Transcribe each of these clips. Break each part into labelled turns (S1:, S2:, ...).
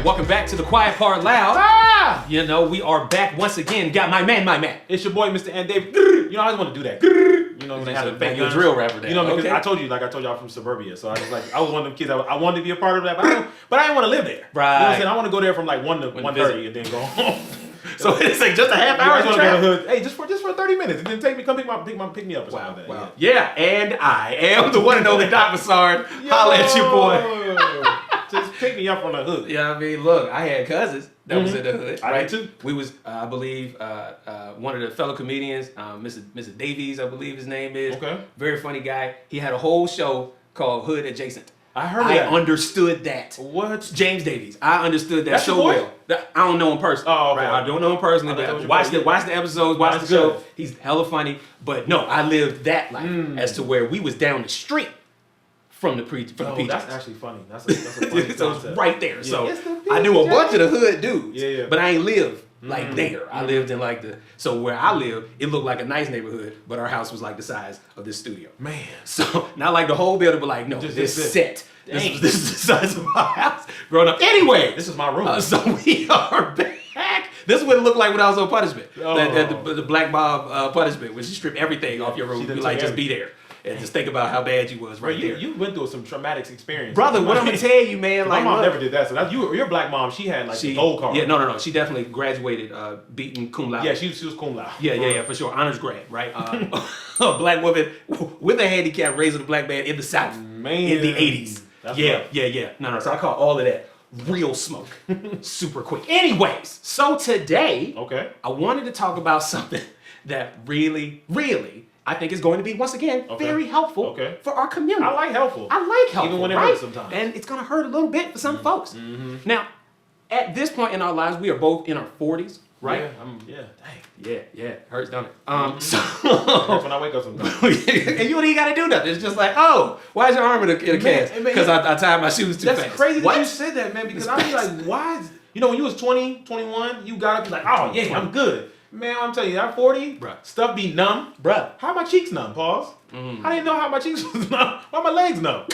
S1: Welcome back to the Quiet Part Loud.
S2: Ah!
S1: You know, we are back once again. Got my man.
S2: It's your boy, Mr. And Dave. You know, I just want to do that. You know, when they have the fake
S1: you're a drill rapper. There.
S2: You know, because
S1: okay.
S2: I told you, I'm from suburbia, so I was like, I was one of them kids. I wanted to be a part of that, but I didn't want to live there.
S1: Right.
S2: You know what I'm saying? I want to go there from like 1 to 1:30 and then go home.
S1: So it's like just a half hour.
S2: I just want to go to the hood. Hey, just for 30 minutes, and then come pick me up or something like that.
S1: Wow. Yeah, and I am the one and only Doc Massard. Holla at your boy.
S2: Just pick me up from the hood.
S1: Yeah, I mean, look, I had cousins that was in the hood.
S2: I
S1: right?
S2: did too.
S1: We was, I believe, one of the fellow comedians, Mr. Davies, I believe his name is.
S2: Okay.
S1: Very funny guy. He had a whole show called Hood Adjacent.
S2: I heard
S1: I
S2: that.
S1: understood that.
S2: What?
S1: James Davies. I understood that
S2: That's
S1: so
S2: your boy?
S1: well. I don't know him personally.
S2: Oh, okay.
S1: Right? I don't know him personally, but watch the episodes, watch the show. He's hella funny. But no, I lived that life as to where we was down the street from the PJs.
S2: That's actually funny. That's a funny
S1: So it's
S2: concept.
S1: right there.
S2: Yeah.
S1: So
S2: It's the
S1: I knew a
S2: PJs.
S1: bunch of the hood dudes.
S2: Yeah.
S1: But I ain't lived like there. I lived in like so where I lived, it looked like a nice neighborhood, but our house was like the size of this studio.
S2: Man.
S1: So not like the whole building, but like no,
S2: Just
S1: this
S2: this.
S1: set. This is the size of our house growing up. Anyway,
S2: This is my room.
S1: so we are back. This is what it looked like when I was on punishment.
S2: Oh.
S1: The Black Bob punishment, which you strip everything off your room.
S2: She
S1: You
S2: done
S1: like
S2: took
S1: just be there and just think about how bad you was right there.
S2: You went through some traumatic experience.
S1: Brother, what I'm gonna tell you, man,
S2: My
S1: like
S2: mom
S1: look,
S2: never did that. So your black mom, she had like the gold card.
S1: Yeah, no. She definitely graduated, beaten cum laude.
S2: Yeah, she was cum laude.
S1: Yeah, for sure. Honors grad, right? A black woman with a handicap raising a black man in the South
S2: Man.
S1: in the 80s.
S2: That's
S1: Yeah.
S2: rough.
S1: No. So I call all of that real smoke, super quick. Anyways, so today,
S2: Okay.
S1: I wanted to talk about something that really, I think is going to be once again very helpful for our community.
S2: I like helpful.
S1: Even
S2: when it
S1: right?
S2: hurts sometimes.
S1: And it's gonna hurt a little bit for some folks. Now, at this point in our lives, we are both in our 40s, right? Yeah, hurts, don't it? So
S2: That's when I wake up sometimes.
S1: and you don't even gotta do nothing. It's just like, oh, why is your arm in a cast? Because I tied my shoes too fast.
S2: That's crazy
S1: What?
S2: that you said that, man, because I was like, why is, when you was 20, 21, you got to be like, oh, yeah, I'm good. Man, I'm telling you, I'm 40,
S1: Bruh.
S2: stuff be numb.
S1: Bruh.
S2: How my cheeks numb, pause. I didn't know how my cheeks was numb. Why my legs numb?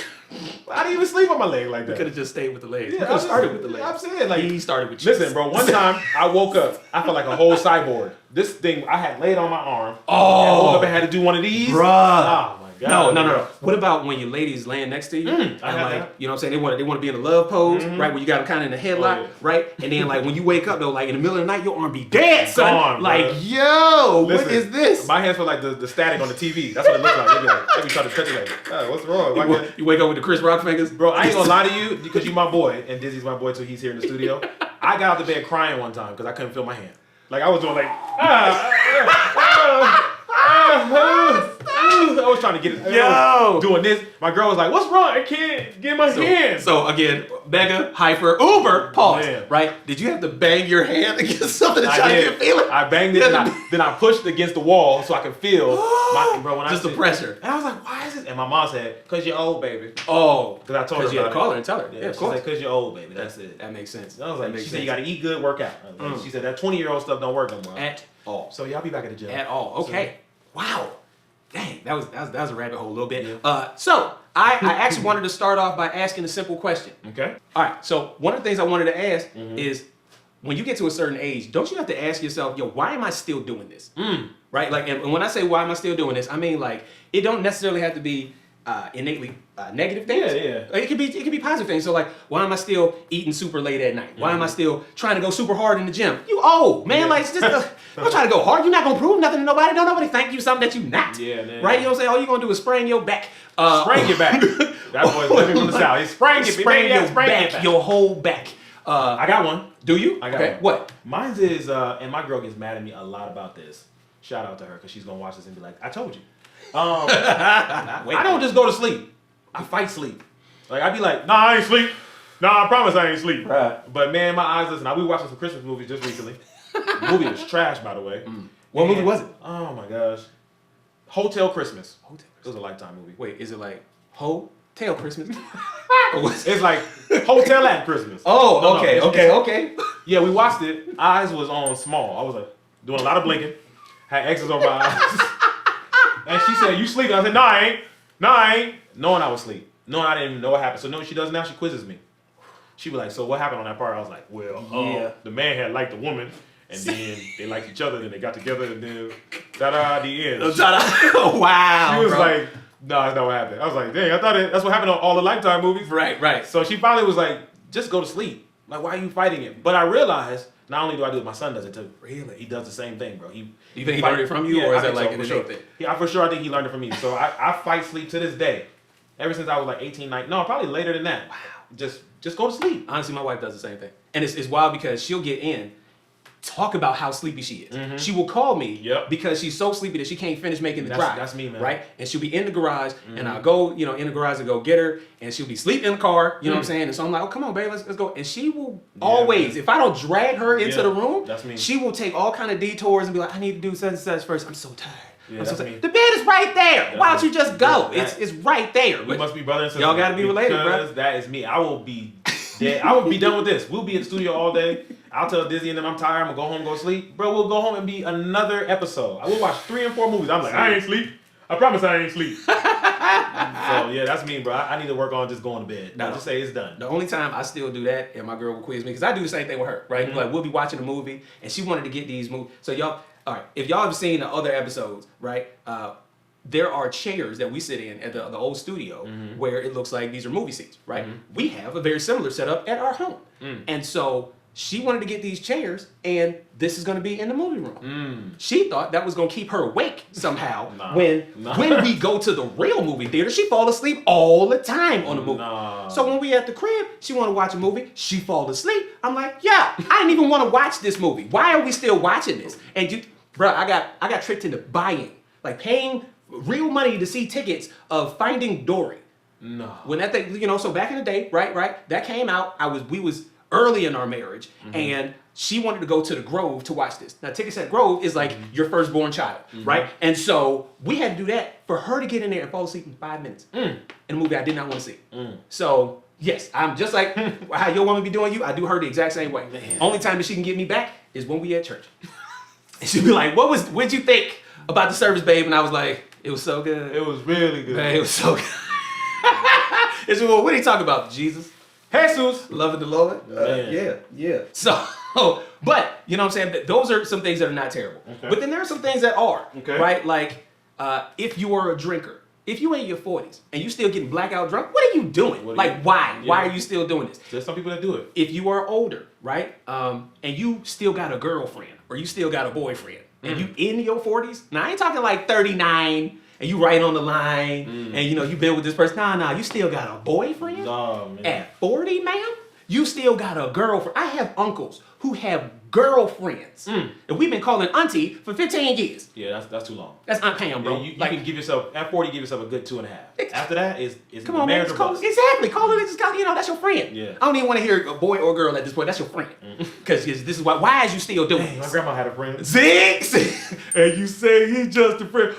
S2: I didn't even sleep on my leg like that.
S1: Could have just stayed with the legs.
S2: Yeah,
S1: We could have started with the legs.
S2: I'm saying, like,
S1: He started with cheeks.
S2: listen, bro, one time I woke up, I felt like a whole cyborg. This thing, I had laid on my arm.
S1: Oh.
S2: I woke up and had to do one of these.
S1: Bruh.
S2: Oh, my God.
S1: No. What about when your lady's laying next to you?
S2: I
S1: and
S2: got
S1: like,
S2: that.
S1: you know what I'm saying? They want to be in a love pose, right? Where you got them kind of in a headlock,
S2: Oh, yeah.
S1: right? And then like when you wake up though, like in the middle of the night, your arm be dead, son.
S2: Gone,
S1: like,
S2: bruh.
S1: yo,
S2: Listen,
S1: what is this?
S2: My hands feel like the static on the TV. That's what it looks like. They be trying to stretch it like, oh, what's wrong?
S1: You wake up with the Chris Rock fingers?
S2: Bro, I ain't gonna lie to you because you my boy and Dizzy's my boy too. He's here in the studio. I got out of bed crying one time because I couldn't feel my hand. Like I was doing like, I was trying to get it.
S1: Yo.
S2: Doing this. My girl was like, what's wrong? I can't get my hand.
S1: So again, mega, hyper, uber, pause,
S2: Man.
S1: right? Did you have to bang your hand against something to
S2: I
S1: try to
S2: did.
S1: get a feeling?
S2: I banged it, then I pushed against the wall so I could feel bro. When
S1: Just
S2: I
S1: the pressure.
S2: And I was like, why is it? And my mom said, "Cause you're old, baby."
S1: Oh,
S2: Because I told her
S1: you had to
S2: about
S1: call
S2: it.
S1: her and tell her. Yeah, of
S2: she
S1: course.
S2: said, "Cause you're old, baby." That's it.
S1: That makes sense.
S2: I was
S1: That
S2: like,
S1: makes
S2: she said,
S1: sense.
S2: "You gotta eat good, work out." I was like, she said that 20-year-old stuff don't work no more.
S1: At all.
S2: So y'all be back at the gym.
S1: At all. Okay. Wow. Dang, that was a rabbit hole a little bit.
S2: Yeah.
S1: So I actually wanted to start off by asking a simple question.
S2: Okay.
S1: All right. So one of the things I wanted to ask is, when you get to a certain age, don't you have to ask yourself, yo, why am I still doing this? Right? Like, and when I say why am I still doing this, I mean like it don't necessarily have to be innately negative things.
S2: Yeah.
S1: It could be positive things. So like, why am I still eating super late at night? Why am I still trying to go super hard in the gym? You old, man.
S2: Yeah.
S1: Like, it's just don't try to go hard. You're not gonna prove nothing to nobody. Don't nobody thank you something that you not.
S2: Yeah, man.
S1: Right? You know what I'm saying? All you're gonna do is sprain your back.
S2: Sprang your back. That boy's living from the south. He sprang it.
S1: Sprain your back, your whole back.
S2: I got one.
S1: Do you?
S2: I got
S1: okay.
S2: one.
S1: What?
S2: Mine's is, and my girl gets mad at me a lot about this. Shout out to her because she's gonna watch this and be like, "I told you." I don't just go to sleep. I fight sleep. Like I be like, "Nah, I ain't sleep. Nah, I promise I ain't sleep."
S1: Right.
S2: But man, my eyes listen. We watching some Christmas movies just recently. The movie was trash, by the way.
S1: What movie was it?
S2: Oh my gosh, Hotel Christmas. It was a Lifetime movie.
S1: Wait, is it like Hotel Christmas?
S2: It's like Hotel at Christmas.
S1: Oh,
S2: No,
S1: okay,
S2: it's-
S1: okay.
S2: Yeah, we watched it. Eyes was on small. I was like doing a lot of blinking. Had X's on my eyes. And she said, "You sleeping?" I said, "No, I ain't. No, I ain't." Knowing I was asleep. Knowing I didn't even know what happened. So no, she does now. She quizzes me. She'd be like, so what happened on that part? I was like, well, the man had liked the woman, and then they liked each other, then they got together, and then ta-da, the end.
S1: Wow.
S2: She was like, no, that's not what happened. I was like, dang, I thought that's what happened on all the Lifetime movies.
S1: Right.
S2: So she finally was like, just go to sleep. Like, why are you fighting it? But I realized, not only do I do it, my son does it too.
S1: Really?
S2: He does the same thing, bro.
S1: You think he learned it from you, or is that like an innate thing?
S2: Yeah, for sure I think he learned it from me. So I fight sleep to this day. Ever since I was like 18, 19. No, probably later than that. Wow. Just go to sleep.
S1: Honestly, my wife does the same thing. And it's wild because she'll get in, talk about how sleepy she is. Mm-hmm. She will call me because she's so sleepy that she can't finish making the drive.
S2: That's me, man.
S1: Right? And she'll be in the garage, and I'll go, in the garage to go get her, and she'll be sleeping in the car, you know what I'm saying? And so I'm like, oh, come on, babe, let's go. And she will always, if I don't drag her into the room,
S2: that's me.
S1: She will take all kind of detours and be like, I need to do such and such first. I'm so tired.
S2: Yeah,
S1: the bed is right there. Why don't you just go? It's right there.
S2: We must be brother and sister.
S1: Y'all gotta be related, bro.
S2: That is me. I will be dead. I will be done with this. We'll be in the studio all day. I'll tell Dizzy and them I'm tired. I'm gonna go home, go sleep. Bro, we'll go home and be another episode. I will watch 3 and 4 movies. I'm like, I ain't sleep. I promise I ain't sleep. So yeah, that's me, bro. I need to work on just going to bed. Now just say it's done.
S1: The only time I still do that, and my girl will quiz me, because I do the same thing with her, right? Like we'll be watching a movie, and she wanted to get these movies. So y'all, all right, if y'all have seen the other episodes, right? There are chairs that we sit in at the old studio where it looks like these are movie seats, right? We have a very similar setup at our home. And so she wanted to get these chairs, and this is going to be in the movie room. She thought that was going to keep her awake somehow. When we go to the real movie theater, she fall asleep all the time on the movie. So when we at the crib, she want to watch a movie, she fall asleep. I'm like, yeah, I didn't even want to watch this movie. Why are we still watching this? And bro, I got tricked into buying, like paying real money to see tickets of Finding Dory. No. When that thing, so back in the day, right, that came out. We was early in our marriage, and she wanted to go to the Grove to watch this. Now, tickets at Grove is like your firstborn child, right? And so we had to do that for her to get in there and fall asleep in 5 minutes in a movie I did not want to see. So yes, I'm just like how your woman be doing you. I do her the exact same way. Man. Only time that she can get me back is when we at church, and she'd be like, "What'd you think about the service, babe?" And I was like, "It was so good.
S2: It was really good.
S1: Man, it was so good." It's well, what are you talking about? Jesus.
S2: Jesus.
S1: Loving the Lord. Yeah. So, but, you know what I'm saying? Those are some things that are not terrible. Okay. But then there are some things that are, right? Like, if you are a drinker, if you in your 40s and you still getting blackout drunk, what are you doing? Why? Yeah. Why are you still doing this?
S2: There's some people that do it.
S1: If you are older, right? And you still got a girlfriend or you still got a boyfriend and you in your 40s, now I ain't talking like 39 and you right on the line, and you been with this person. Nah, you still got a boyfriend?
S2: Oh, man.
S1: At 40, ma'am? You still got a girlfriend. I have uncles who have girlfriends. And we've been calling auntie for 15 years.
S2: Yeah, that's too long.
S1: That's Aunt Pam, bro.
S2: Yeah, you can give yourself, at 40, give yourself a good 2.5. After that, it's
S1: come on, man. Exactly. Call it, that's your friend.
S2: Yeah.
S1: I don't even want to hear a boy or girl at this point. That's your friend. Because this is why is you still doing this?
S2: My grandma had a friend.
S1: Ziggs! And you say he's just a friend.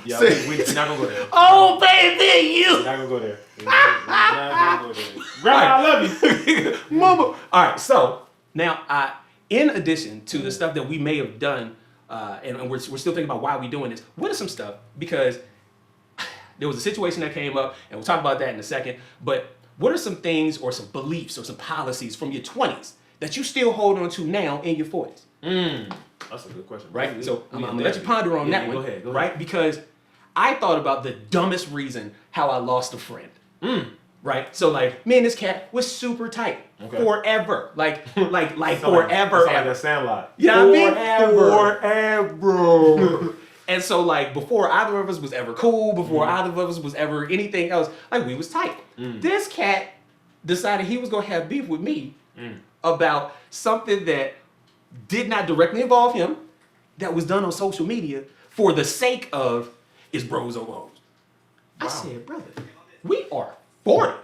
S2: Yeah, we're not going to go there.
S1: Oh, baby, you!
S2: We're not going to go there. Grandma, I love you.
S1: Mama. All right, so now, in addition to the stuff that we may have done, and we're still thinking about why we're doing this, what are some stuff? Because there was a situation that came up, and we'll talk about that in a second, but what are some things or some beliefs or some policies from your 20s that you still hold on to now in your 40s?
S2: That's a good question.
S1: Right? So I'm going to let you ponder on that one. Go ahead. Right? Because I thought about the dumbest reason how I lost a friend. Right? So like me and this cat was super tight forever. Like forever.
S2: Like that Sandlot.
S1: You know what I mean? Forever. And so like before either of us was ever cool, before either of us was ever anything else, like we was tight. This cat decided he was gonna have beef with me about something that did not directly involve him, that was done on social media for the sake of is bros over hoes. I said, brother, we are 40.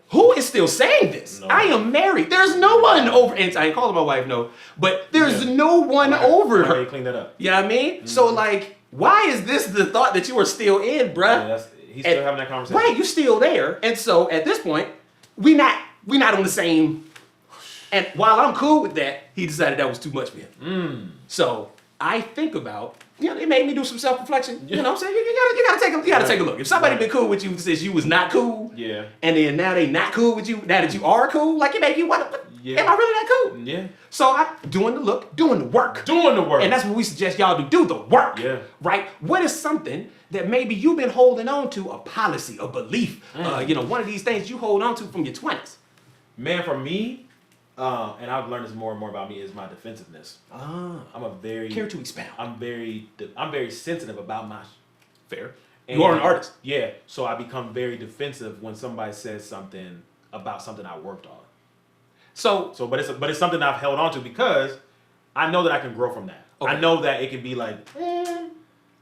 S1: Who is still saying this? No. I am married. There's no one over, and I ain't calling my wife no, but there's no one over her.
S2: Clean that up.
S1: You know what I mean? So like, why is this the thought that you are still in, bruh?
S2: Yeah, he's still having that conversation.
S1: Right, you're still there. And so at this point, we not on the same. And while I'm cool with that, he decided that was too much for him. So I think about it made me do some self-reflection. You know what I'm saying? You gotta take a look. If somebody been cool with you since you was not cool, and then now they not cool with you, now that you are cool, like it make you want to, am I really that cool?
S2: Yeah.
S1: So I'm doing the look, doing the work. And that's what we suggest y'all do the work.
S2: Yeah.
S1: Right? What is something that maybe you've been holding on to, a policy, a belief, one of these things you hold on to from your 20s?
S2: Man, for me, and I've learned this more and more about me, is my defensiveness. I'm a very...
S1: Care to expound.
S2: I'm very sensitive about my...
S1: Fair.
S2: And
S1: you are an artist.
S2: Yeah. So I become very defensive when somebody says something about something I worked on. But it's something I've held on to because I know that I can grow from that. Okay. I know that it can be like,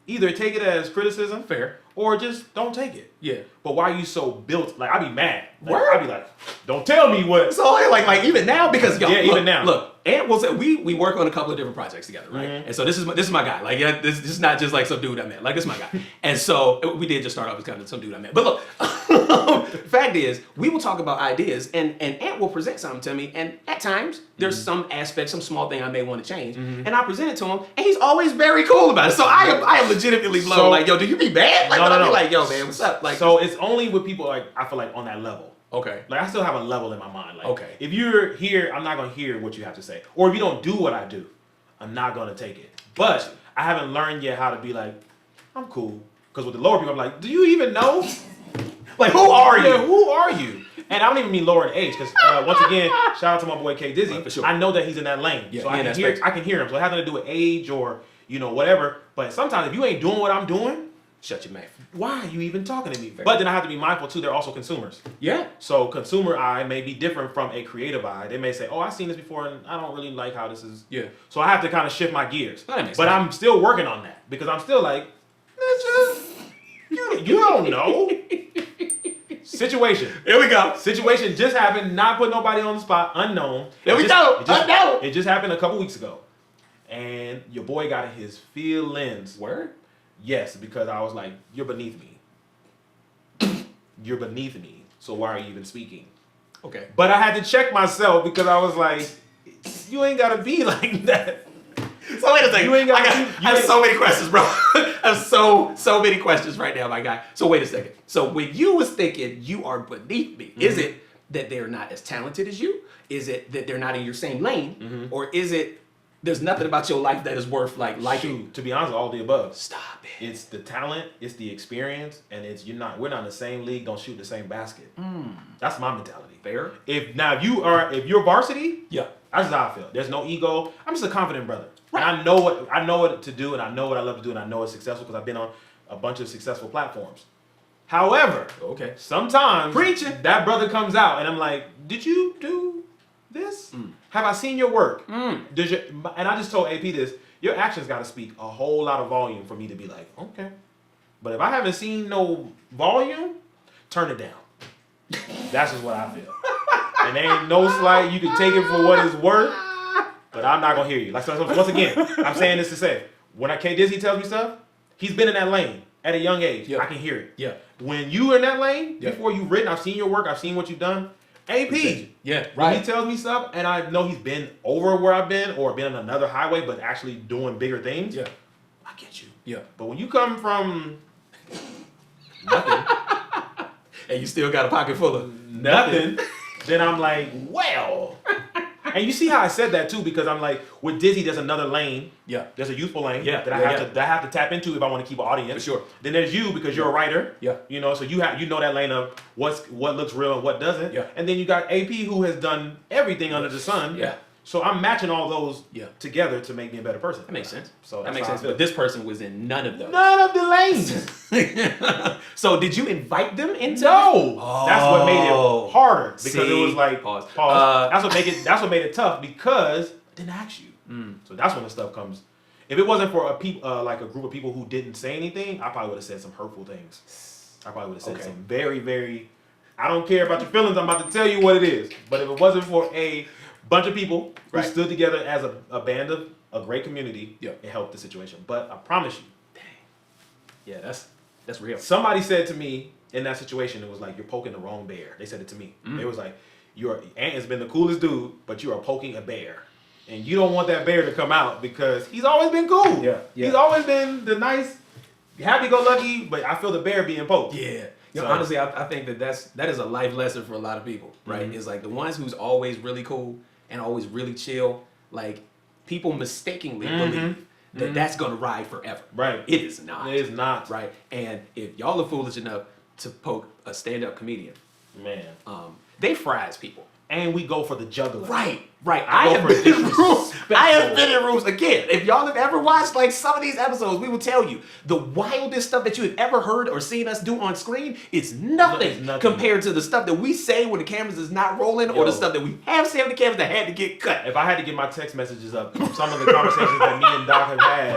S2: either take it as criticism,
S1: fair,
S2: or just don't take it.
S1: Yeah.
S2: But why are you so built? Like, I'd be mad. Like, I'd be like, don't tell me what.
S1: So like even now, because y'all,
S2: even now.
S1: Look, and we'll say we work on a couple of different projects together, right? And so this is my guy. Like, this is not just like some dude I met. Like, this is my guy. And so we did just start off as kind of some dude I met. But look, fact is, we will talk about ideas, and Ant will present something to me, and at times there's some aspect, some small thing I may want to change, and I present it to him, and he's always very cool about it. So I am legitimately blown.
S2: So,
S1: like, yo, do you be bad? Like,
S2: no.
S1: Like, yo, man, what's up? Like,
S2: so it's only with people like I feel like on that level.
S1: Okay.
S2: Like, I still have a level in my mind. Like,
S1: okay.
S2: If you're here, I'm not gonna hear what you have to say, or if you don't do what I do, I'm not gonna take it. But I haven't learned yet how to be like, I'm cool. Because with the lower people, I'm like, do you even know? Like, who are you? Yeah, who are you? And I don't even mean lower in age, because once again, shout out to my boy K Dizzy.
S1: For sure.
S2: I know that he's in that lane, so I can hear him. So it has nothing to do with age or whatever. But sometimes if you ain't doing what I'm doing,
S1: shut your mouth.
S2: Why are you even talking to me?
S1: Fair.
S2: But then I have to be mindful too. They're also consumers.
S1: Yeah.
S2: So consumer eye may be different from a creative eye. They may say, "Oh, I've seen this before, and I don't really like how this is."
S1: Yeah.
S2: So I have to kind of shift my gears.
S1: That makes
S2: but
S1: sense.
S2: I'm still working on that because I'm still like, you don't know. Situation.
S1: Here we go.
S2: Situation just happened. Not put nobody on the spot. Unknown.
S1: There we go. Unknown.
S2: It just happened a couple weeks ago, and your boy got in his feelings.
S1: Word.
S2: Yes, because I was like, you're beneath me. You're beneath me. So why are you even speaking?
S1: Okay.
S2: But I had to check myself because I was like, you ain't gotta be like that.
S1: So wait a second. I have so many questions, bro. I have so many questions right now, my guy. So wait a second. So when you was thinking you are beneath me, is it that they're not as talented as you? Is it that they're not in your same lane? Or is it there's nothing about your life that is worth like liking?
S2: Shoot, to be honest, all the above.
S1: Stop it.
S2: It's the talent, it's the experience, and we're not in the same league, don't shoot the same basket. That's my mentality.
S1: Fair.
S2: If you're varsity,
S1: yeah,
S2: that's how I feel. There's no ego. I'm just a confident brother.
S1: Right.
S2: And I know what to do, and I know what I love to do, and I know it's successful because I've been on a bunch of successful platforms. However, sometimes
S1: preaching,
S2: that brother comes out, and I'm like, did you do this? Have I seen your work? And I just told AP this. Your actions got to speak a whole lot of volume for me to be like, okay. But if I haven't seen no volume, turn it down. That's just what I feel. And there ain't no slight. You can take it for what it's worth, but I'm not gonna hear you. Like, so once again, I'm saying this to say, when K Dizzy tells me stuff, he's been in that lane at a young age. I can hear it.
S1: Yeah.
S2: When you in that lane, before you've written, I've seen your work, I've seen what you've done. AP.
S1: Yeah, right.
S2: When he tells me stuff, and I know he's been over where I've been, or been on another highway, but actually doing bigger things.
S1: Yeah.
S2: I get you.
S1: Yeah.
S2: But when you come from nothing,
S1: and you still got a pocket full of
S2: nothing, then I'm like, well. And you see how I said that too, because I'm like, with Dizzy, there's another lane.
S1: Yeah.
S2: There's a youthful lane that I have to tap into if I want to keep an audience.
S1: For sure.
S2: Then there's you because you're a writer.
S1: Yeah.
S2: So you know that lane of what looks real and what doesn't.
S1: Yeah.
S2: And then you got AP who has done everything under the sun.
S1: Yeah.
S2: So I'm matching all those together to make me a better person.
S1: That makes sense.
S2: So
S1: that makes sense. But this person was in none of those.
S2: None of the lanes.
S1: So did you invite them into?
S2: No. That's what made it harder because it was like
S1: pause.
S2: That's what made it tough because I didn't ask you. So that's when the stuff comes. If it wasn't for like a group of people who didn't say anything, I probably would have said some hurtful things. I probably would have said some very, very. I don't care about your feelings. I'm about to tell you what it is. But if it wasn't for a bunch of people who stood together as a band of a great community, it helped the situation. But I promise you,
S1: yeah, that's real.
S2: Somebody said to me in that situation, it was like, you're poking the wrong bear. They said it to me. It was like, Ant has been the coolest dude, but you are poking a bear. And you don't want that bear to come out because he's always been cool.
S1: Yeah.
S2: He's always been the nice, happy-go-lucky, but I feel the bear being poked.
S1: Yeah. You know, honestly, I think that is a life lesson for a lot of people, right? It's like the ones who's always really cool and always really chill, like people mistakenly believe that that's going to ride forever.
S2: Right.
S1: It is not.
S2: It is not.
S1: Right. And if y'all are foolish enough to poke a stand-up comedian,
S2: Man.
S1: they fries people.
S2: And we go for the juggler.
S1: Right. I have been in rooms. I have been in rooms again. If y'all have ever watched like some of these episodes, we will tell you the wildest stuff that you have ever heard or seen us do on screen is nothing, compared to the stuff that we say when the cameras is not rolling, or the stuff that we have said on the cameras that had to get cut.
S2: If I had to get my text messages up from some of the conversations that me and Doc have had,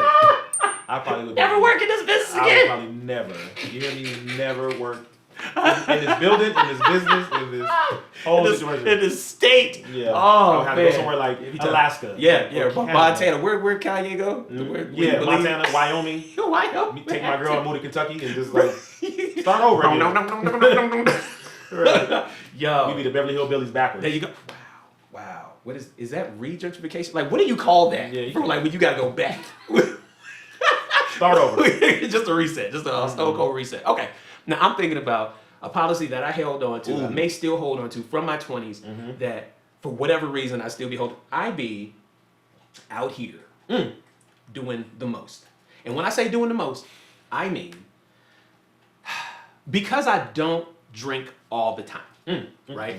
S2: I probably would
S1: never work in this business again.
S2: I would probably never. You hear me? Never work in this building, in this business, in this whole situation.
S1: In this state.
S2: Yeah.
S1: Oh,
S2: I have to go somewhere like Alaska.
S1: Yeah. Montana. Where Kanye go?
S2: Montana, Wyoming.
S1: Wyoming.
S2: Take my girl and move to Kentucky and just like start over again. Right.
S1: Yo.
S2: We be the Beverly Hillbillies backwards.
S1: There you go. Wow. What is that regentrification? Like, what do you call that?
S2: Yeah,
S1: From like when you gotta go back.
S2: Start over.
S1: Just a reset. Just a stone cold reset. Okay. Now I'm thinking about a policy that I held on to, I may still hold on to from my 20s, that for whatever reason I still be holding. I be out here doing the most. And when I say doing the most, I mean because I don't drink all the time, right?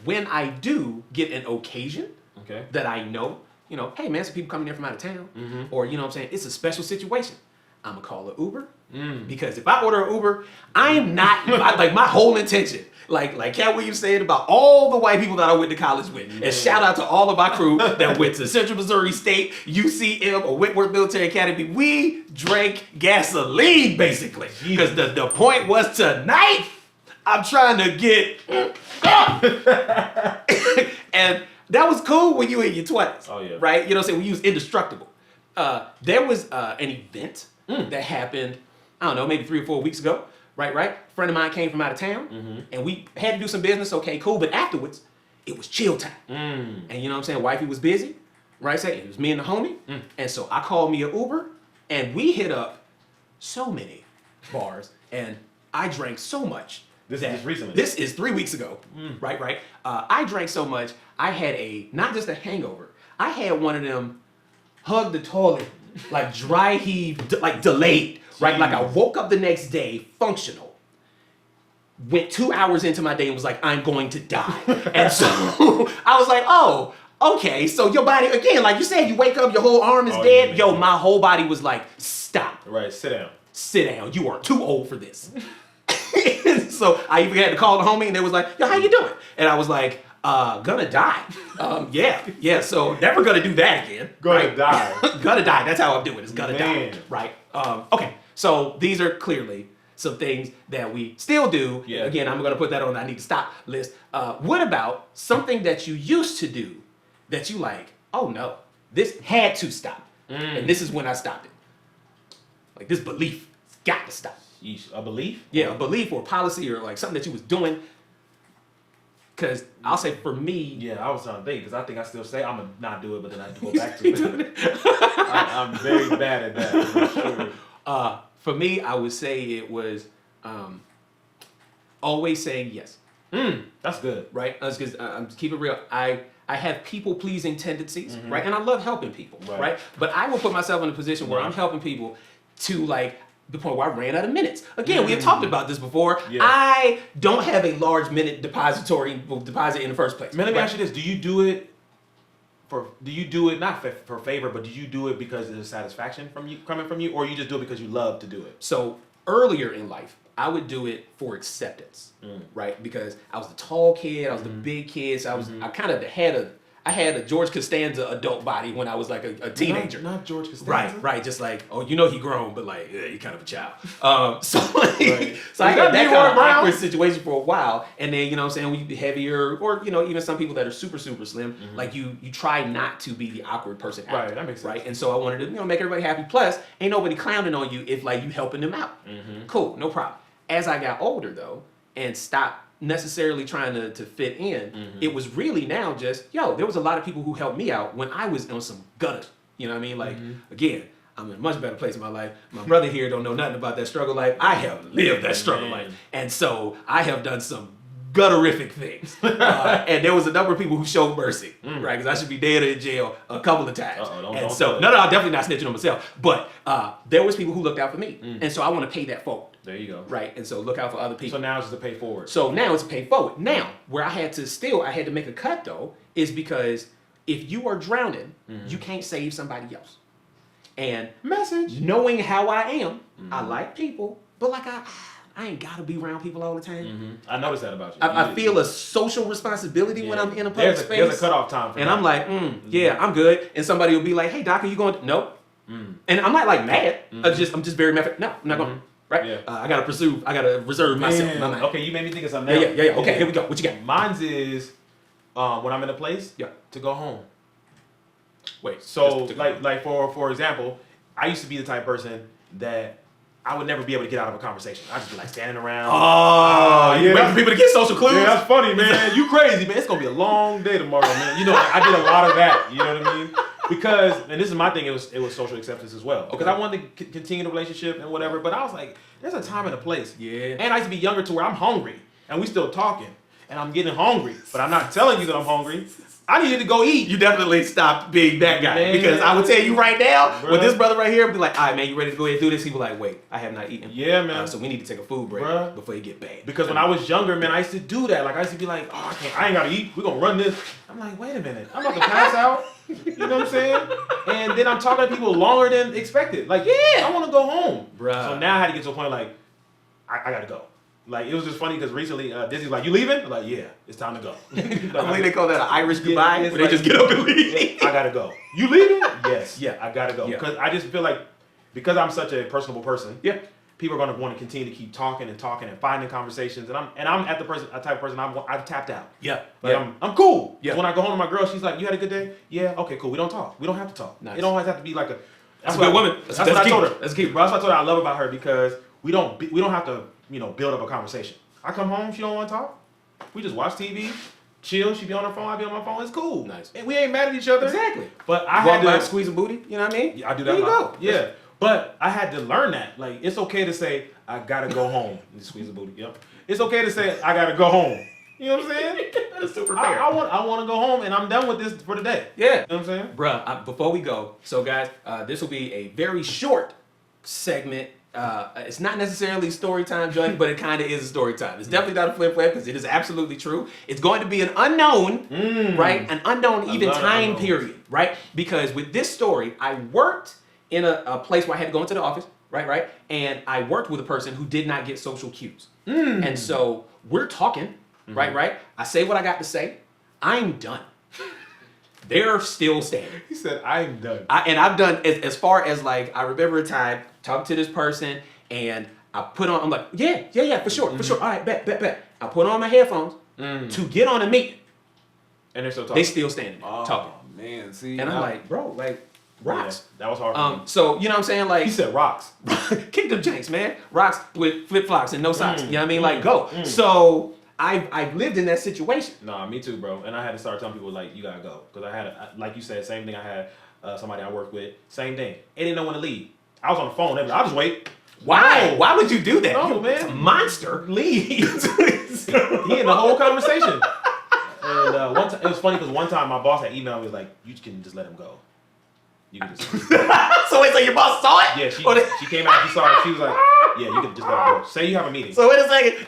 S1: When I do get an occasion that I know, hey man, some people coming in from out of town, or you know what I'm saying, it's a special situation, I'm gonna call an Uber. Because if I order an Uber, I am not, like my whole intention, like Cat Williams said about all the white people that I went to college with, and shout out to all of my crew that went to Central Missouri State, UCM, or Whitworth Military Academy, we drank gasoline basically. Because the point was tonight, I'm trying to get and that was cool when you were in your 20s.
S2: Oh, yeah.
S1: Right? You know what I'm saying? When you was indestructible. There was an event that happened, I don't know, maybe 3 or 4 weeks ago. Right? A friend of mine came from out of town, and we had to do some business. Okay, cool. But afterwards, it was chill time. And you know what I'm saying? Wifey was busy. Right? So it was me and the homie. And so I called me an Uber, and we hit up so many bars, and I drank so much.
S2: This is recently.
S1: This is 3 weeks ago. Right. I drank so much, I had not just a hangover, I had one of them hug the toilet, like dry heave, like delayed. Right? Like I woke up the next day functional, went 2 hours into my day and was like, I'm going to die. And so I was like, oh, okay. So your body, again, like you said, you wake up, your whole arm is dead. Yo, my whole body was like, stop.
S2: Right, sit down.
S1: Sit down. You are too old for this. So I even had to call the homie, and they was like, yo, how you doing? And I was like, gonna die. Yeah. So never gonna do that again.
S2: Gonna die.
S1: Gonna die. That's how I'm doing. It's gonna
S2: Man.
S1: die. Right. Okay. So these are clearly some things that we still do.
S2: Yeah.
S1: Again, I'm gonna put that on the I need to stop list. What about something that you used to do that you like, oh no, this had to stop. And this is when I stopped it. Like this belief, it's got to stop.
S2: A belief?
S1: Yeah, a belief or policy or like something that you was doing. Because I'll say for me.
S2: Yeah, I was trying to think because I think I still say I'm going to not do it, but then I have to go back to it. I'm very bad at that, for sure.
S1: For me, I would say it was always saying yes.
S2: That's good.
S1: Right? Because keep it real. I have people-pleasing tendencies, right? And I love helping people, right? But I will put myself in a position where I'm helping people to like the point where I ran out of minutes. Again, we have talked about this before. Yeah. I don't have a large minute deposit in the first place.
S2: Man, let me ask you this. Do you do it not for favor, but do you do it because there's satisfaction coming from you, or you just do it because you love to do it?
S1: So earlier in life, I would do it for acceptance, right? Because I was the tall kid, I was the big kid, so I kind of had a George Costanza adult body when I was like a teenager.
S2: Not George Costanza.
S1: Right. Just like, oh, you know he grown, but like, yeah, he kind of a child. So I got that kind of awkward situation for a while, and then you know what I'm saying, when you be heavier, or you know, even some people that are super slim, like you try not to be the awkward person.
S2: Right, that makes sense.
S1: Right, and so I wanted to make everybody happy. Plus, ain't nobody clowning on you if like you helping them out. Cool, no problem. As I got older though, and stopped necessarily trying to fit in. It was really now just, there was a lot of people who helped me out when I was on some gutter. You know what I mean? Like, again, I'm in a much better place in my life. My brother here don't know nothing about that struggle life. I have lived that struggle life. And so I have done some gutterific things. And there was a number of people who showed mercy, right? Because I should be dead or in jail a couple of times.
S2: Don't
S1: no, I'm definitely not snitching on myself. But there was people who looked out for me. And so I want to pay that forward.
S2: There you go.
S1: Right? And so look out for other people.
S2: So now it's just a pay forward.
S1: So now it's a pay forward. Now, where I had to make a cut though, is because if you are drowning, you can't save somebody else. And knowing how I am, I like people, but like I ain't gotta be around people all the time.
S2: I noticed that about you.
S1: I feel a social responsibility when I'm in a public space.
S2: There's a cutoff time for that.
S1: I'm like, yeah, I'm good. And somebody will be like, hey, Doc, are you going? Nope. And I'm not like mad. I'm just very mad. No, I'm not going. Right?
S2: Yeah.
S1: I gotta reserve myself.
S2: Okay, you made me think of something.
S1: Yeah. Okay, here we go. What you got?
S2: Mine's is when I'm in a place to go home.
S1: Wait.
S2: So like for example, I used to be the type of person that I would never be able to get out of a conversation. I'd just be like standing around.
S1: You wait for people to get social clues?
S2: Yeah, that's funny, man. You crazy, man. It's gonna be a long day tomorrow, man. You know, I did a lot of that. You know what I mean? Because, and this is my thing, it was social acceptance as well. Because I wanted to continue the relationship and whatever, but I was like, there's a time and a place.
S1: Yeah.
S2: And I used to be younger to where I'm hungry, and we still talking, and I'm getting hungry, but I'm not telling you that I'm hungry. I needed to go eat.
S1: You definitely stopped being that guy.
S2: Man.
S1: Because I will tell you right now,
S2: Bruh.
S1: with this brother right here, be like, all right, man, you ready to go ahead and do this? He be like, wait, I have not eaten.
S2: Yeah, man.
S1: So we need to take a food break
S2: Bruh.
S1: before you get bad.
S2: Because when I was younger, man, I used to do that. Like, I used to be like, oh, I ain't got to eat. We're going to run this. I'm like, wait a minute. I'm about to pass out. You know what I'm saying? And then I'm talking to people longer than expected. Like, yeah, I want to go home.
S1: Bruh.
S2: So now I had to get to a point like, I got to go. Like, it was just funny because recently Disney's like, you leaving? I'm like, yeah, it's time to go.
S1: I believe they call that an Irish goodbye, where they just get up and leave.
S2: I got to go. You leaving? Yes.
S1: Yeah.
S2: I got to go.
S1: Yeah.
S2: Because I just feel like, because I'm such a personable person, people are going to want to continue to keep talking and finding conversations. And I'm at the type of person I've tapped out.
S1: Yeah.
S2: Like, I'm cool.
S1: Yeah.
S2: When I go home to my girl, she's like, you had a good day? Yeah. Okay, cool. We don't talk. We don't have to talk.
S1: Nice.
S2: It don't always have to be like a...
S1: That's a good woman.
S2: That's what I told her.
S1: That's key.
S2: Bro, that's what I told her I love about her, because we don't have to, build up a conversation. I come home, she don't want to talk. We just watch TV, chill. She be on her phone, I be on my phone. It's cool.
S1: Nice.
S2: And we ain't mad at each other.
S1: Exactly.
S2: But I
S1: Walk
S2: had
S1: by
S2: to
S1: squeeze a booty. You know what I mean?
S2: Yeah, I do that.
S1: There you go.
S2: Yeah. But I had to learn that. Like, it's okay to say I gotta go home. You squeeze a booty. Yep. It's okay to say I gotta go home. You know what I'm saying?
S1: That is super fair.
S2: I want to go home, and I'm done with this for the day.
S1: Yeah.
S2: You know what I'm saying?
S1: Bruh, before we go, so guys, this will be a very short segment. It's not necessarily story time, Judge, but it kind of is a story time. It's definitely not a flip-flop, because it is absolutely true. It's going to be an unknown, right? An unknown even time period, right? Because with this story, I worked in a place where I had to go into the office, right? And I worked with a person who did not get social cues. And so we're talking, right? I say what I got to say. I'm done. They're still standing.
S2: He said, I'm done.
S1: I've done, as far as like, I remember a time talking to this person, and I put on, I'm like, yeah, for sure. All right, bet. I put on my headphones to get on a meeting.
S2: And they're still talking.
S1: They still standing there, talking.
S2: Oh, man, see.
S1: And I'm like, bro, like, rocks.
S2: Yeah, that was hard for me.
S1: So, you know what I'm saying? Like,
S2: He said rocks.
S1: kick them janks, man. Rocks with flip-flops and no socks. You know what I mean? Like, go. So, I've lived in that situation.
S2: Nah, me too, bro. And I had to start telling people, like, you gotta go. Because I had, like you said, same thing. I had somebody I worked with, same thing. They didn't know when to leave. I was on the phone. They were like, I'll just wait.
S1: Why?
S2: No.
S1: Why would you do that?
S2: No,
S1: You're
S2: man.
S1: a monster. Leave.
S2: He in the whole conversation. And one time, it was funny because one time my boss had emailed me, like, you can just let him go. You can just
S1: So wait, so your boss saw it?
S2: Yeah, she came out, she saw it, she was like, yeah, you can just let him go. Say you have a meeting.
S1: So wait a second.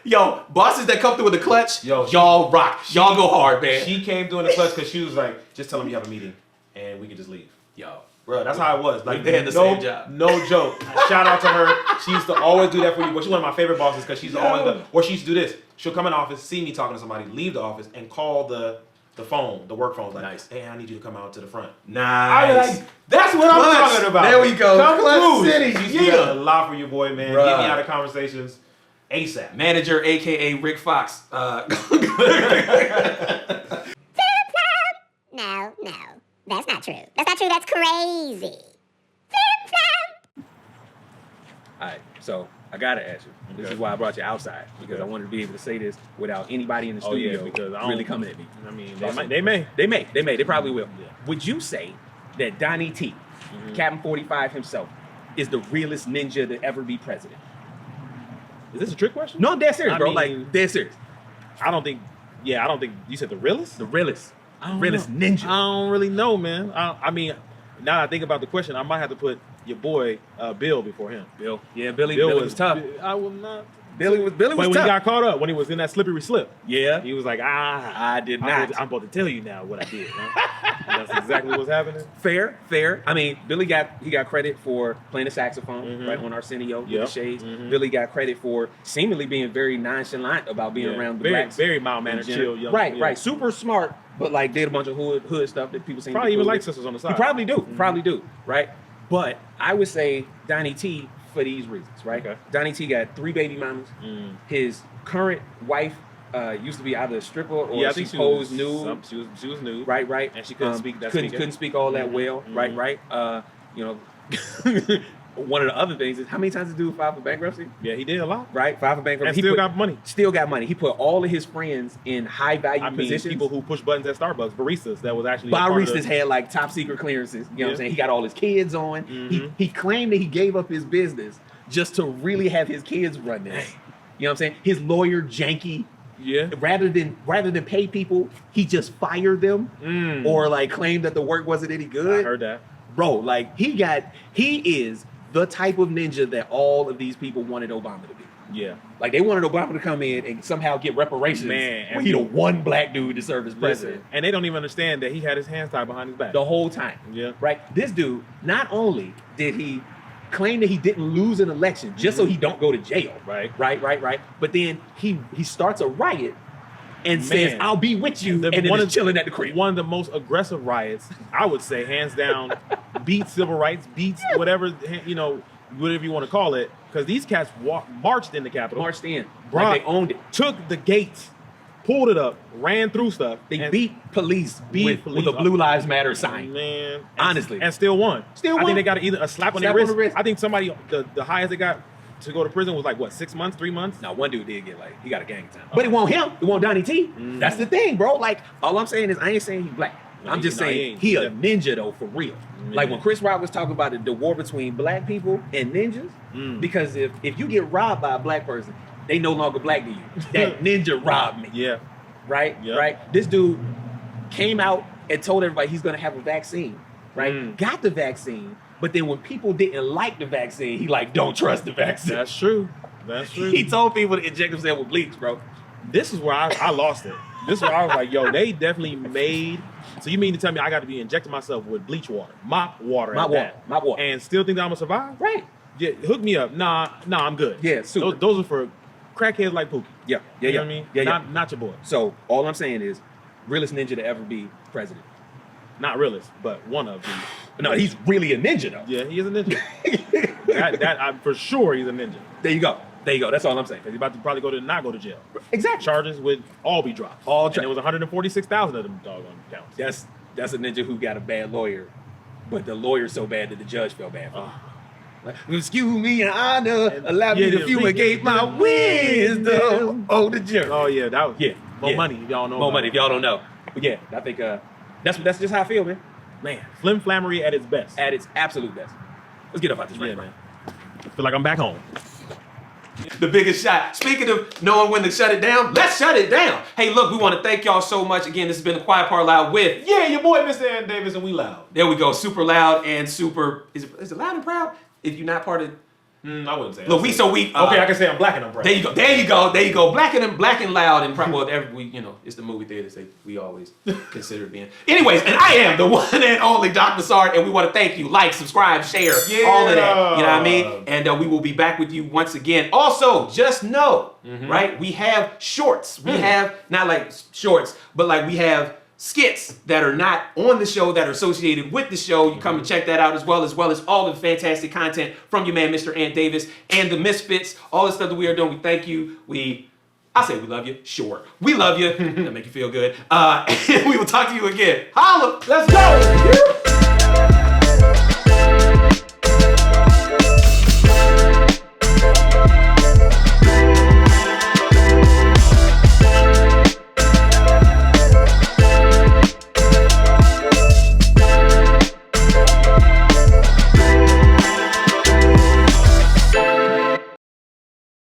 S1: Yo, bosses that come through with the clutch, y'all rock. Y'all go hard, man.
S2: She came doing the clutch because she was like, just tell him you have a meeting and we can just leave.
S1: Yo.
S2: Bro, that's how it was. Like,
S1: they had the same job.
S2: No joke. Shout out to her. She used to always do that for you. But she's one of my favorite bosses because she's always, or she used to do this. She'll come in the office, see me talking to somebody, leave the office, and call the phone, the work phone. Like,
S1: nice.
S2: Hey, I need you to come out to the front.
S1: Nice.
S2: Like, that's what I'm talking about.
S1: There we go.
S2: Come
S1: Clutch
S2: through.
S1: City.
S2: You got a lot for your boy, man.
S1: Bruh.
S2: Get me out of conversations ASAP.
S1: Manager, a.k.a. Rick Fox.
S3: No. That's not true. That's crazy.
S1: Alright, so I gotta ask you. This is why I brought you outside, because I wanted to be able to say this without anybody in the studio
S2: because
S1: really coming at me.
S2: I mean,
S1: They probably will. Yeah. Would you say that Donnie T, Captain 45 himself, is the realest ninja to ever be president?
S2: Is this a trick question?
S1: No, I'm dead serious, bro.
S2: mean,
S1: Like, dead serious.
S2: I don't think you said the realest?
S1: The realest. Realest ninja.
S2: I don't really know, man. I mean, now that I think about the question, I might have to put your boy Bill before him.
S1: Bill. Yeah, Billy was tough.
S2: I will not.
S1: Billy was
S2: But when
S1: tough.
S2: he got caught up, when he was in that slippery slip,
S1: Yeah.
S2: he was like,
S1: I did not.
S2: I'm about to tell you now what I did. Huh? And that's exactly what's happening.
S1: Fair. I mean, Billy got credit for playing the saxophone right on Arsenio with the shades. Billy got credit for seemingly being very nonchalant about being around the blacks.
S2: Very mild-mannered, chill, young.
S1: Right. Super smart, but like did a bunch of hood stuff that people seem
S2: Probably
S1: to
S2: even
S1: cool
S2: like
S1: with.
S2: sisters on the side.
S1: You probably do, right? But I would say Donnie T for these reasons, right?
S2: Okay.
S1: Donnie T got 3 baby mamas. His current wife used to be either a stripper or
S2: I
S1: she
S2: think
S1: posed nude.
S2: She was nude.
S1: Right.
S2: And she couldn't speak.
S1: Couldn't speak all that well. Right. You know, one of the other things is how many times did dude file for bankruptcy?
S2: Yeah, he did a lot.
S1: Right, filed for bankruptcy.
S2: And still got money.
S1: Still got money. He put all of his friends in high value positions.
S2: People who push buttons at Starbucks, baristas, that was actually
S1: baristas had like top secret clearances. You know what I'm saying? He got all his kids on. He claimed that he gave up his business just to really have his kids run this. You know what I'm saying? His lawyer janky.
S2: Yeah.
S1: Rather than pay people, he just fired them or like claimed that the work wasn't any good.
S2: I heard that.
S1: Bro, like he is the type of ninja that all of these people wanted Obama to be.
S2: Yeah.
S1: Like they wanted Obama to come in and somehow get reparations.
S2: Man,
S1: and he the one black dude to serve as president.
S2: Listen, and they don't even understand that he had his hands tied behind his back.
S1: The whole time.
S2: Yeah.
S1: Right? This dude, not only did he claim that he didn't lose an election just so he don't go to jail.
S2: Right.
S1: But then he starts a riot and says, I'll be with you, and then is chilling at the crib.
S2: One of the most aggressive riots, I would say, hands down, beats civil rights, beats whatever you want to call it, because these cats marched in the Capitol.
S1: Marched in. Like they owned it.
S2: Took the gates, pulled it up, ran through stuff.
S1: They beat police with a Blue Lives Matter sign.
S2: Man.
S1: Honestly.
S2: And still won. I think they got either a slap on their wrist. I think somebody, the highest they got to go to prison was like, what, 6 months, 3 months?
S1: Now, one dude did get he got a gang time. But it won't him. It won't Donnie T. That's the thing, bro. Like, all I'm saying is, I ain't saying he's black. I'm just saying he a ninja, though, for real. Like, when Chris Rock was talking about the war between black people and ninjas, because if you get robbed by a black person, they no longer black to you. That ninja robbed me.
S2: Yeah.
S1: Right?
S2: Yep.
S1: Right? This dude came out and told everybody he's going to have a vaccine. Right? Got the vaccine. But then when people didn't like the vaccine, he don't trust the vaccine.
S2: That's true.
S1: He told people to inject themselves with bleach, bro.
S2: This is where I lost it. This is where I was like, yo, they definitely made. So you mean to tell me I got to be injecting myself with bleach water, mop water,
S1: mop water,
S2: and still think that I'm gonna survive?
S1: Right.
S2: Yeah. Hook me up. Nah, I'm good.
S1: Yeah. Super.
S2: Those are for crackheads like Pookie.
S1: Yeah.
S2: You know what I mean?
S1: Yeah.
S2: Not your boy.
S1: So all I'm saying is, realest ninja to ever be president.
S2: Not realist, but one of them.
S1: No, he's really a ninja though.
S2: Yeah, he is a ninja. that for sure he's a ninja.
S1: There you go. That's all I'm saying.
S2: Because he's about to probably not go to jail.
S1: Exactly.
S2: Charges would all be dropped. And it was 146,000 of them doggone counts.
S1: That's a ninja who got a bad lawyer, but the lawyer's so bad that the judge felt bad for him. Excuse me, Your Honor, allow me to fumigate my wisdom. Oh, the jury.
S2: Oh yeah, that was more money if y'all know.
S1: More money if y'all don't know. But yeah, I think that's just how I feel, man.
S2: Man, flim-flammery at its best.
S1: At its absolute best. Let's get up out this rain,
S2: man. I feel like I'm back home.
S1: The biggest shot. Speaking of knowing when to shut it down, let's shut it down. Hey, look, we want to thank y'all so much. Again, this has been the Quiet Part Loud with
S2: your boy, Mr. Aaron Davis, and we loud.
S1: There we go. Super loud and super. Is it loud and proud? If you're not part of.
S2: I wouldn't say.
S1: Look,
S2: okay, I can say I'm black and I'm proud.
S1: There you go. Black and loud and proud. Well, it's the movie theaters that we always consider being. Anyways, and I am the one and only Dr. Sard, and we want to thank you. Like, subscribe, share, all of that. You know what I mean? And we will be back with you once again. Also, just know, right? We have shorts. We have not like shorts, but like we have skits that are not on the show that are associated with the show. You come and check that out as well as all the fantastic content from your man, Mr. Ant Davis, and the Misfits, all the stuff that we are doing. We thank you. I say we love you. Sure. We love you. That make you feel good. And we will talk to you again. Holla. Let's go.